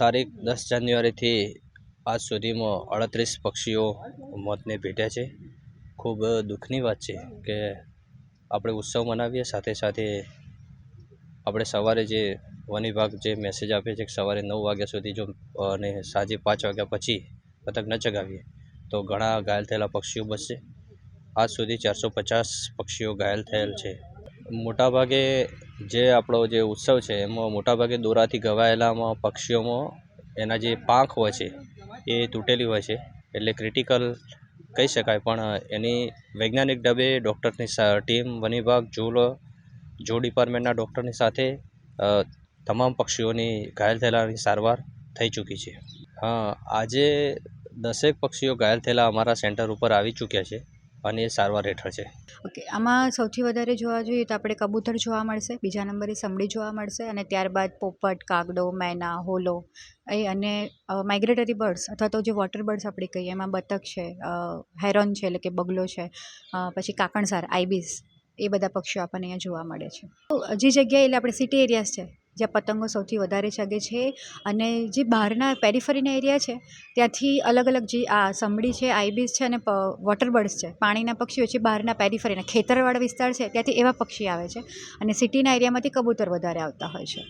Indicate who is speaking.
Speaker 1: તારીખ 10 જાન્યુઆરીથી આજ સુધીમાં 38 પક્ષીઓ મોતને ભેટ્યા છે. ખૂબ દુઃખની વાત છે કે આપણે ઉત્સવ મનાવીએ, સાથે સાથે આપણે સવારે જે વન વિભાગ જે મેસેજ આપે છે કે સવારે 9 વાગ્યા સુધી જો અને સાંજે 5 વાગ્યા પછી પતંગ ન ચગાવીએ તો ઘણા ઘાયલ થયેલા પક્ષીઓ બચશે. આજ સુધી 450 પક્ષીઓ ઘાયલ થયેલ છે. મોટાભાગે જે આપણો જે ઉત્સવ છે એમાં મોટાભાગે દોરાથી ઘવાયેલામાં પક્ષીઓમાં એના જે પાંખ હોય છે એ તૂટેલી હોય છે, એટલે ક્રિટિકલ કહી શકાય. પણ એની વૈજ્ઞાનિક ઢબે ડૉક્ટરની ટીમ, વન વિભાગ, ઝૂ ડિપાર્ટમેન્ટના ડૉક્ટરની સાથે તમામ પક્ષીઓની ઘાયલ થયેલાની સારવાર થઈ ચૂકી છે. આજે 10 પક્ષીઓ ઘાયલ થયેલા અમારા સેન્ટર ઉપર આવી ચૂક્યા છે અને એ સારવાર હેઠળ છે.
Speaker 2: ઓકે, આમાં સૌથી વધારે જોવા જોઈએ તો આપણે કબૂતર જોવા મળશે, બીજા નંબરે સમડી જોવા મળશે અને ત્યારબાદ પોપટ, કાગડો, મેના, હોલો અને માઇગ્રેટરી બર્ડ્સ અથવા તો જે વોટર બર્ડ્સ આપણે કહીએ એમાં બતક છે, હેરોન છે એટલે કે બગલો છે, પછી કાકણસાર, આઈબીસ, એ બધા પક્ષીઓ આપણને અહીંયા જોવા મળે છે. તો જે જગ્યાએ એટલે આપણે સિટી એરિયાઝ છે જ્યાં પતંગો સૌથી વધારે ચગે છે અને જે બહારના પેરીફરીના એરિયા છે ત્યાંથી અલગ અલગ જે આ સમડી છે, આઈબીસ છે અને વોટર બર્ડ્સ છે, પાણીના પક્ષીઓ છે, બહારના પેરીફરીના ખેતરવાળા વિસ્તાર છે ત્યાંથી એવા પક્ષી આવે છે અને સિટીના એરિયામાંથી કબૂતર વધારે આવતા હોય છે.